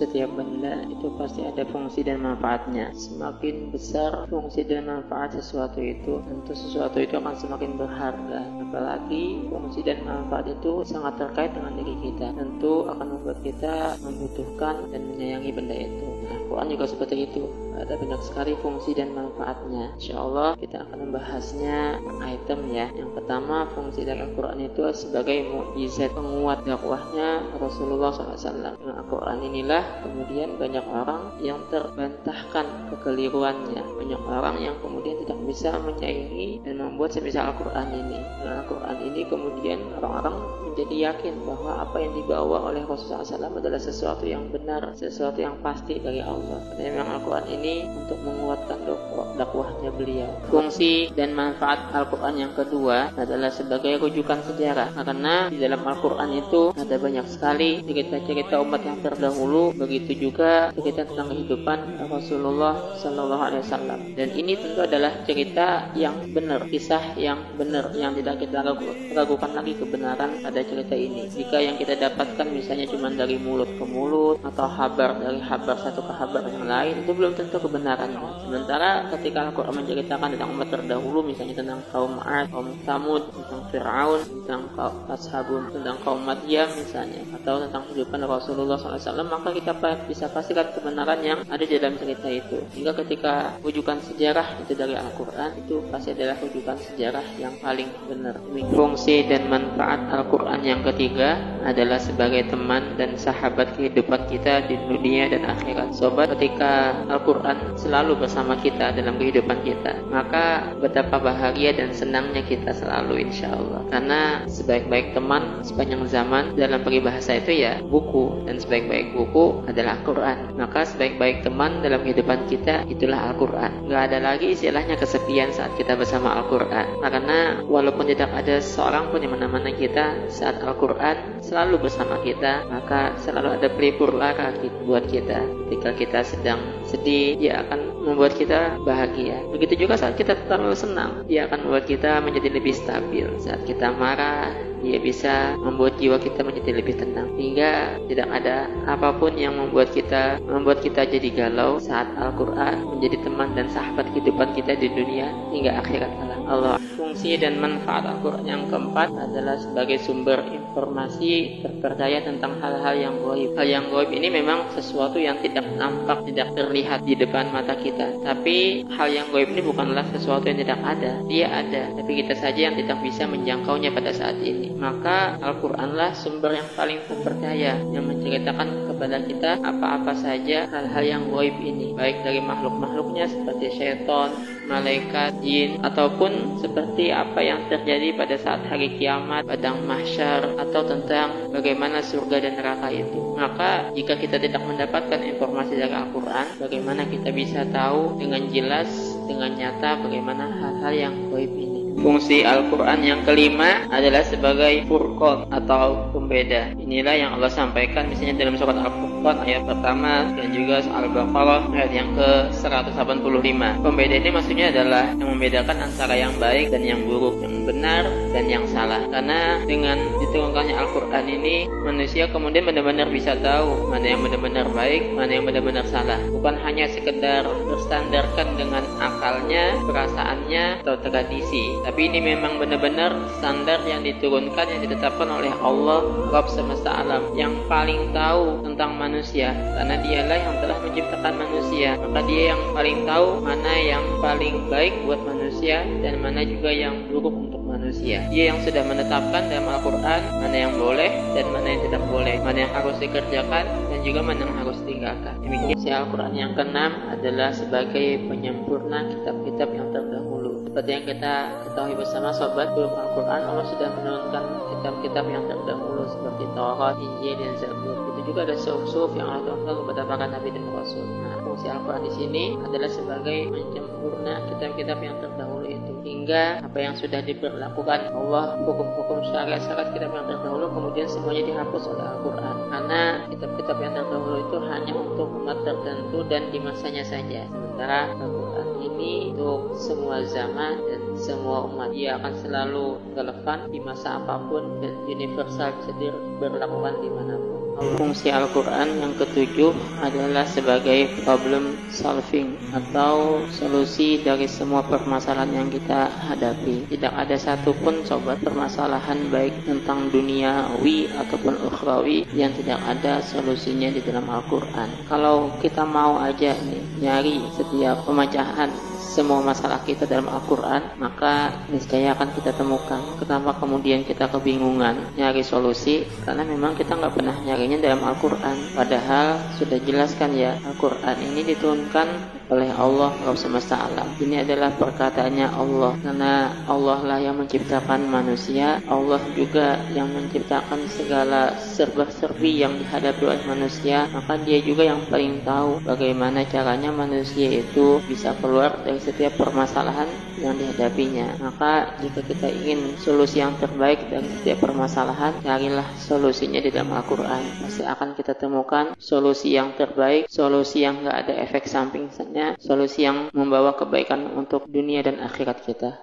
setiap benda itu pasti ada fungsi dan manfaatnya. Semakin besar fungsi dan manfaat sesuatu itu, tentu sesuatu itu akan semakin berharga. Apalagi fungsi dan manfaat itu sangat terkait dengan diri kita, tentu akan membuat kita membutuhkan dan menyayangi benda itu. Nah, Quran juga seperti itu, ada banyak sekali fungsi dan manfaatnya. Insyaallah kita akan membahasnya item ya. Yang pertama, fungsi dari Al-Quran itu sebagai mukjizat penguat dakwahnya Rasulullah SAW. Dengan Al-Quran inilah kemudian banyak orang yang terbantahkan kekeliruannya, banyak orang yang kemudian tidak bisa menyaingi dan membuat semisal Al-Quran ini. Dengan Al-Quran ini kemudian orang-orang menjadi yakin bahwa apa yang dibawa oleh Rasulullah SAW adalah sesuatu yang benar, sesuatu yang pasti dari Allah. Karena memang Al-Quran ini untuk menguatkan dakwahnya beliau. Fungsi dan manfaat Al-Quran yang kedua adalah sebagai rujukan sejarah, karena di dalam Al-Quran itu ada banyak sekali cerita-cerita umat yang terdahulu, begitu juga cerita tentang kehidupan Rasulullah SAW. Dan ini tentu adalah cerita yang benar, kisah yang benar, yang tidak kita ragukan lagi kebenaran pada cerita ini. Jika yang kita dapatkan misalnya cuma dari mulut ke mulut atau kabar dari kabar satu ke kabar yang lain, itu belum tentu kebenarannya. Sementara ketika Al-Quran menceritakan tentang umat terdahulu, misalnya tentang kaum Ad, kaum Tsamud, tentang Fir'aun, tentang kaum Ashabun, tentang kaum Madyam misalnya, atau tentang kehidupan Rasulullah SAW, maka kita bisa pastikan kebenaran yang ada di dalam cerita itu. Hingga ketika rujukan sejarah itu dari Al-Quran, itu pasti adalah rujukan sejarah yang paling benar. Fungsi dan manfaat Al-Quran yang ketiga adalah sebagai teman dan sahabat kehidupan kita di dunia dan akhirat. Sobat, ketika Al-Quran selalu bersama kita dalam kehidupan kita, maka betapa bahagia dan senangnya kita selalu, insya Allah. Karena sebaik-baik teman sepanjang zaman dalam peribahasa itu ya buku, dan sebaik-baik buku adalah Al-Quran. Maka sebaik-baik teman dalam kehidupan kita itulah Al-Quran. Gak ada lagi istilahnya kesepian saat kita bersama Al-Quran, karena walaupun tidak ada seorang pun yang menemani kita saat Al-Quran selalu bersama kita, maka selalu ada pelipur lara buat kita. Ketika kita sedang sedih, dia akan membuat kita bahagia. Begitu juga saat kita terlalu senang, dia akan membuat kita menjadi lebih stabil. Saat kita marah, dia bisa membuat jiwa kita menjadi lebih tenang. Hingga tidak ada apapun yang membuat kita jadi galau saat Al-Quran menjadi teman dan sahabat kehidupan kita di dunia hingga akhirat Allah. Fungsi dan manfaat Al-Quran yang keempat adalah sebagai sumber informasi terpercaya tentang hal-hal yang gaib. Hal yang gaib ini memang sesuatu yang tidak nampak, tidak terlihat di depan mata kita. Tapi hal yang gaib ini bukanlah sesuatu yang tidak ada. Dia ada, tapi kita saja yang tidak bisa menjangkaunya pada saat ini. Maka Al-Quranlah sumber yang paling terpercaya yang menceritakan kepada kita apa-apa saja hal-hal yang gaib ini, baik dari makhluk-makhluknya seperti syaitan, malaikat, jin, ataupun seperti apa yang terjadi pada saat hari kiamat, padang mahsyar, atau tentang bagaimana surga dan neraka itu. Maka jika kita tidak mendapatkan informasi dari Al-Quran, bagaimana kita bisa tahu dengan jelas, dengan nyata bagaimana hal-hal yang gaib ini. Fungsi Al-Quran yang kelima adalah sebagai furqan atau pembeda. Inilah yang Allah sampaikan misalnya dalam surat Al-Furqan ayat pertama dan juga Al-Baqarah ayat yang ke-185. Pembeda ini maksudnya adalah yang membedakan antara yang baik dan yang buruk, yang benar dan yang salah. Karena dengan diturunkannya Al-Quran ini, manusia kemudian benar-benar bisa tahu mana yang benar-benar baik, mana yang benar-benar salah. Bukan hanya sekedar berstandarkan dengan akalnya, perasaannya, atau tradisi, tapi ini memang benar-benar standar yang diturunkan, yang ditetapkan oleh Allah Rabb semesta alam, yang paling tahu tentang manusia, karena dialah yang telah menciptakan manusia. Maka dia yang paling tahu mana yang paling baik buat manusia dan mana juga yang buruk untuk manusia. Dia yang sudah menetapkan dalam Al-Quran mana yang boleh dan mana yang tidak boleh, mana yang harus dikerjakan dan juga mana yang harus ditinggalkan. Demikian si Al-Quran yang keenam adalah sebagai penyempurna kitab-kitab yang terdahulu. Seperti yang kita ketahui bersama sobat, belum Al-Quran Allah sudah menurunkan kitab-kitab yang terdahulu seperti Taurat, Injil, dan Zabur. Itu juga ada suhuf yang Allah turunkan kepada para nabi dan rasul. Nah, fungsi Al-Quran di sini adalah sebagai menyempurna kitab-kitab yang terdahulu itu, hingga apa yang sudah diberlakukan Allah, hukum-hukum syariat-syariat kitab yang terdahulu kemudian semuanya dihapus oleh Al-Quran. Karena kitab-kitab yang terdahulu itu hanya untuk umat tertentu dan di masanya saja. Sementara Al-Quran ini untuk semua zaman dan semua umat. Dia akan selalu relevan di masa apapun dan universal, bisa diberlakukan dimanapun. Fungsi Al-Quran yang ketujuh adalah sebagai problem solving atau solusi dari semua permasalahan yang kita hadapi. Tidak ada satupun sobat permasalahan baik tentang duniawi ataupun ukhrawi yang tidak ada solusinya di dalam Al-Quran. Kalau kita mau aja nih nyari setiap pemecahan semua masalah kita dalam Al-Quran, maka niscaya akan kita temukan. Kenapa kemudian kita kebingungan nyari solusi? Karena memang kita nggak pernah nyarinya dalam Al-Quran. Padahal sudah jelaskan ya, Al-Quran ini diturunkan oleh Allah Rabb semesta alam. Ini adalah perkataannya Allah, karena Allah lah yang menciptakan manusia. Allah juga yang menciptakan segala serba-serbi yang dihadapi oleh manusia. Maka dia juga yang paling tahu bagaimana caranya manusia itu bisa keluar dari setiap permasalahan yang dihadapinya. Maka jika kita ingin solusi yang terbaik dari setiap permasalahan, carilah solusinya di dalam Al-Quran. Pasti akan kita temukan solusi yang terbaik, solusi yang gak ada efek sampingnya, solusi yang membawa kebaikan untuk dunia dan akhirat kita.